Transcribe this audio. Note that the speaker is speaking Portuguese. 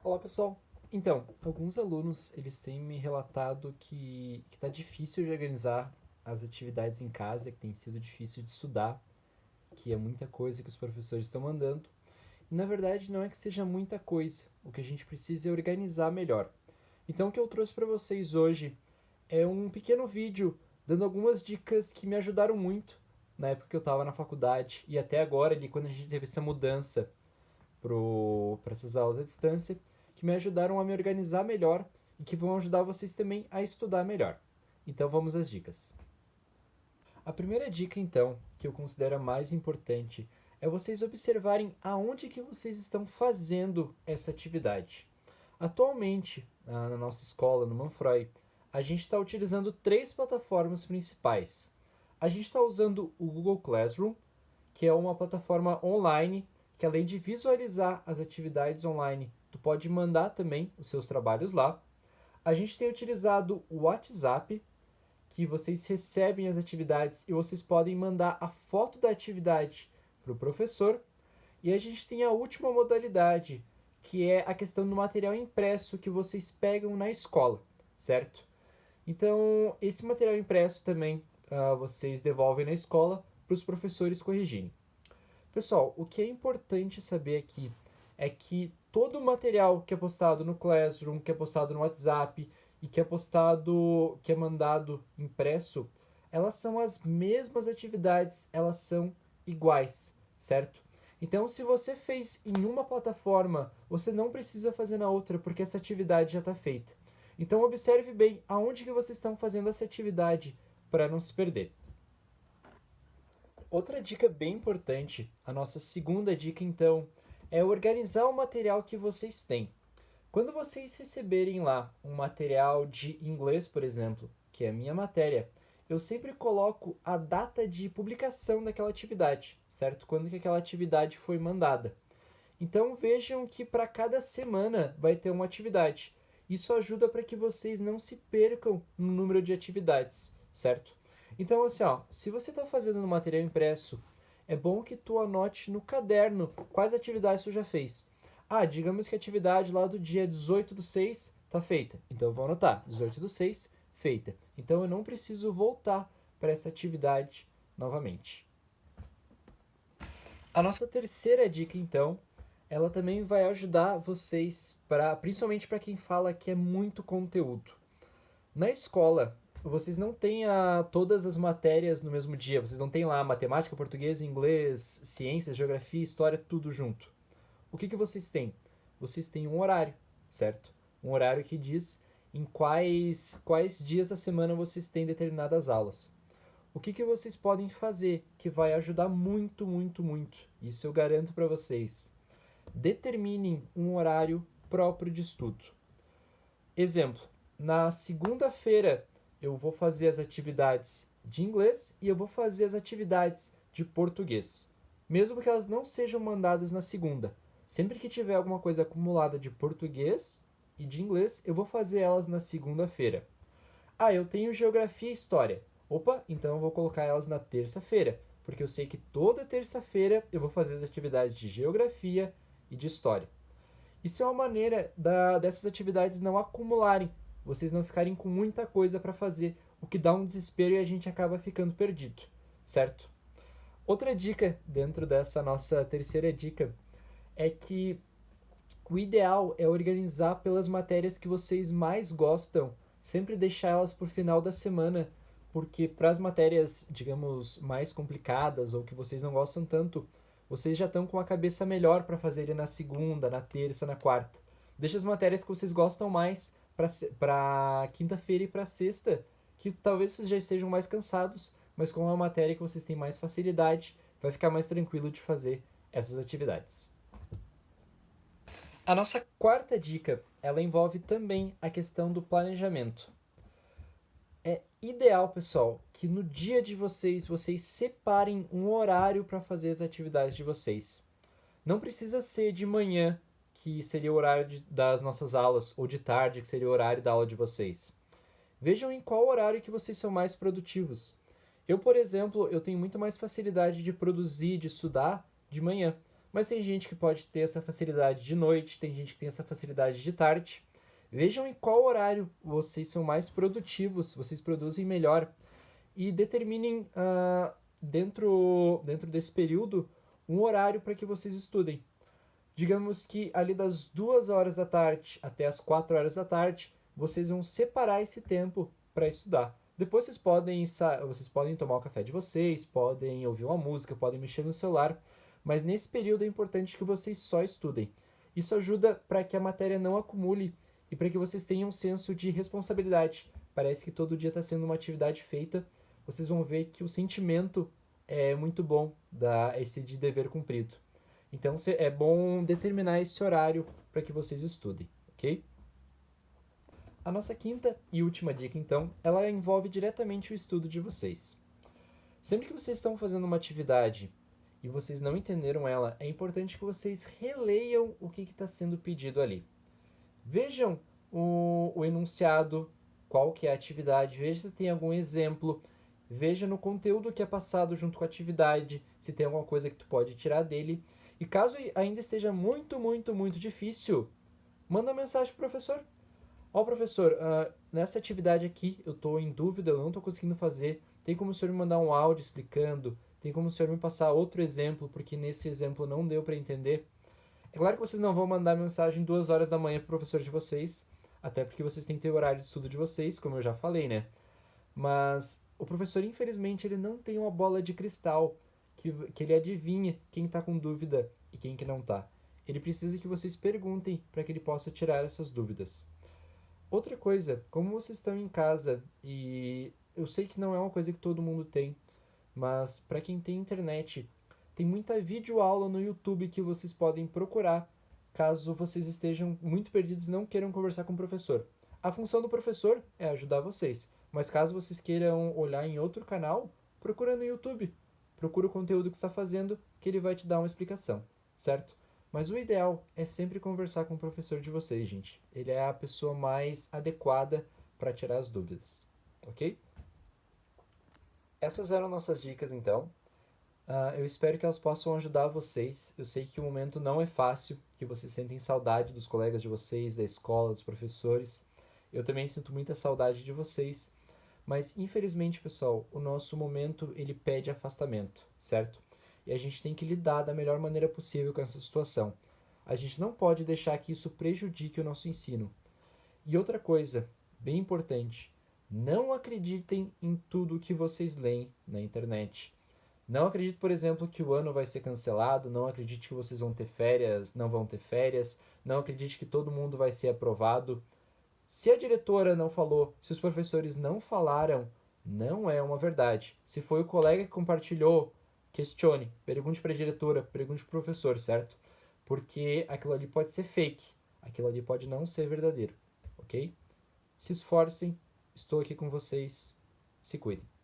Olá, pessoal. Então, alguns alunos eles têm me relatado que tá difícil de organizar as atividades em casa, que tem sido difícil de estudar, que é muita coisa que os professores estão mandando. E na verdade não é que seja muita coisa, o que a gente precisa é organizar melhor. Então, o que eu trouxe para vocês hoje é um pequeno vídeo dando algumas dicas que me ajudaram muito na época que eu estava na faculdade e até agora ali quando a gente teve essa mudança para essas aulas à distância, que me ajudaram a me organizar melhor e que vão ajudar vocês também a estudar melhor. Então vamos às dicas. A primeira dica, então, que eu considero a mais importante, é vocês observarem aonde que vocês estão fazendo essa atividade. Atualmente, na nossa escola, no Manfroy, a gente está utilizando três plataformas principais. A gente está usando o Google Classroom, que é uma plataforma online que, além de visualizar as atividades online, tu pode mandar também os seus trabalhos lá. A gente tem utilizado o WhatsApp, que vocês recebem as atividades e vocês podem mandar a foto da atividade para o professor. E a gente tem a última modalidade, que é a questão do material impresso que vocês pegam na escola, certo? Então, esse material impresso também vocês devolvem na escola para os professores corrigirem. Pessoal, o que é importante saber aqui é que todo o material que é postado no Classroom, que é postado no WhatsApp e que é postado, que é mandado impresso, elas são as mesmas atividades, elas são iguais, certo? Então, se você fez em uma plataforma, você não precisa fazer na outra, porque essa atividade já está feita. Então, observe bem aonde que vocês estão fazendo essa atividade para não se perder. Outra dica bem importante, a nossa segunda dica então, é organizar o material que vocês têm. Quando vocês receberem lá um material de inglês, por exemplo, que é a minha matéria, eu sempre coloco a data de publicação daquela atividade, certo? Quando que aquela atividade foi mandada. Então vejam que para cada semana vai ter uma atividade. Isso ajuda para que vocês não se percam no número de atividades, certo? Então assim, ó, se você está fazendo no material impresso, é bom que tu anote no caderno quais atividades tu já fez. Ah, digamos que a atividade lá do dia 18/6 está feita. Então eu vou anotar, 18/6 feita. Então eu não preciso voltar para essa atividade novamente. A nossa terceira dica, então, ela também vai ajudar vocês, principalmente para quem fala que é muito conteúdo. Na escola, vocês não têm todas as matérias no mesmo dia. Vocês não têm lá matemática, português, inglês, ciências, geografia, história, tudo junto. O que vocês têm? Vocês têm um horário, certo? Um horário que diz em quais dias da semana vocês têm determinadas aulas. O que vocês podem fazer que vai ajudar muito, muito, muito? Isso eu garanto para vocês. Determinem um horário próprio de estudo. Exemplo, na segunda-feira eu vou fazer as atividades de inglês e eu vou fazer as atividades de português. Mesmo que elas não sejam mandadas na segunda. Sempre que tiver alguma coisa acumulada de português e de inglês, eu vou fazer elas na segunda-feira. Ah, eu tenho geografia e história. Opa, então eu vou colocar elas na terça-feira, porque eu sei que toda terça-feira eu vou fazer as atividades de geografia e de história. Isso é uma maneira dessas atividades não acumularem, vocês não ficarem com muita coisa para fazer, o que dá um desespero e a gente acaba ficando perdido, certo? Outra dica dentro dessa nossa terceira dica é que o ideal é organizar pelas matérias que vocês mais gostam, sempre deixar elas por final da semana, porque para as matérias, digamos, mais complicadas ou que vocês não gostam tanto, vocês já estão com a cabeça melhor para fazerem na segunda, na terça, na quarta. Deixa as matérias que vocês gostam mais para quinta-feira e para sexta, que talvez vocês já estejam mais cansados, mas com a matéria que vocês têm mais facilidade, vai ficar mais tranquilo de fazer essas atividades. A nossa quarta dica, ela envolve também a questão do planejamento. É ideal, pessoal, que no dia de vocês separem um horário para fazer as atividades de vocês. Não precisa ser de manhã, que seria o horário das nossas aulas, ou de tarde, que seria o horário da aula de vocês. Vejam em qual horário que vocês são mais produtivos. Eu, por exemplo, eu tenho muito mais facilidade de produzir, de estudar de manhã. mas tem gente que pode ter essa facilidade de noite, tem gente que tem essa facilidade de tarde. Vejam em qual horário vocês são mais produtivos, vocês produzem melhor e determinem dentro desse período um horário para que vocês estudem. Digamos que ali das 2 horas da tarde até as 4 horas da tarde, vocês vão separar esse tempo para estudar. Depois vocês podem tomar o café de vocês, podem ouvir uma música, podem mexer no celular, mas nesse período é importante que vocês só estudem. Isso ajuda para que a matéria não acumule e para que vocês tenham um senso de responsabilidade. Parece que todo dia está sendo uma atividade feita. Vocês vão ver que o sentimento é muito bom, esse de dever cumprido. Então é bom determinar esse horário para que vocês estudem, ok? A nossa quinta e última dica, então, ela envolve diretamente o estudo de vocês. Sempre que vocês estão fazendo uma atividade e vocês não entenderam ela, é importante que vocês releiam o que está sendo pedido ali. Vejam o enunciado, qual que é a atividade, veja se tem algum exemplo, veja no conteúdo que é passado junto com a atividade, se tem alguma coisa que tu pode tirar dele. E caso ainda esteja muito, muito, muito difícil, manda uma mensagem pro professor. Ó, professor, nessa atividade aqui eu estou em dúvida, eu não estou conseguindo fazer. Tem como o senhor me mandar um áudio explicando? Tem como o senhor me passar outro exemplo, porque nesse exemplo não deu para entender? É claro que vocês não vão mandar mensagem 2 horas da manhã pro professor de vocês, até porque vocês têm que ter o horário de estudo de vocês, como eu já falei, né? Mas o professor, infelizmente, ele não tem uma bola de cristal que ele adivinha quem está com dúvida e quem que não está. Ele precisa que vocês perguntem para que ele possa tirar essas dúvidas. Outra coisa, como vocês estão em casa e eu sei que não é uma coisa que todo mundo tem, mas para quem tem internet, tem muita videoaula no YouTube que vocês podem procurar caso vocês estejam muito perdidos e não queiram conversar com o professor. A função do professor é ajudar vocês, mas caso vocês queiram olhar em outro canal, procura no YouTube. Procura o conteúdo que está fazendo, que ele vai te dar uma explicação, certo? Mas o ideal é sempre conversar com o professor de vocês, gente. Ele é a pessoa mais adequada para tirar as dúvidas, ok? Essas eram nossas dicas, então. Eu espero que elas possam ajudar vocês. Eu sei que o momento não é fácil, que vocês sentem saudade dos colegas de vocês, da escola, dos professores. Eu também sinto muita saudade de vocês. Mas, infelizmente, pessoal, o nosso momento ele pede afastamento, certo? E a gente tem que lidar da melhor maneira possível com essa situação. A gente não pode deixar que isso prejudique o nosso ensino. E outra coisa, bem importante, não acreditem em tudo que vocês leem na internet. Não acredite, por exemplo, que o ano vai ser cancelado, não acredite que vocês vão ter férias, não vão ter férias, não acredite que todo mundo vai ser aprovado. Se a diretora não falou, se os professores não falaram, não é uma verdade. Se foi o colega que compartilhou, questione, pergunte para a diretora, pergunte para o professor, certo? Porque aquilo ali pode ser fake, aquilo ali pode não ser verdadeiro, ok? Se esforcem, estou aqui com vocês, se cuidem.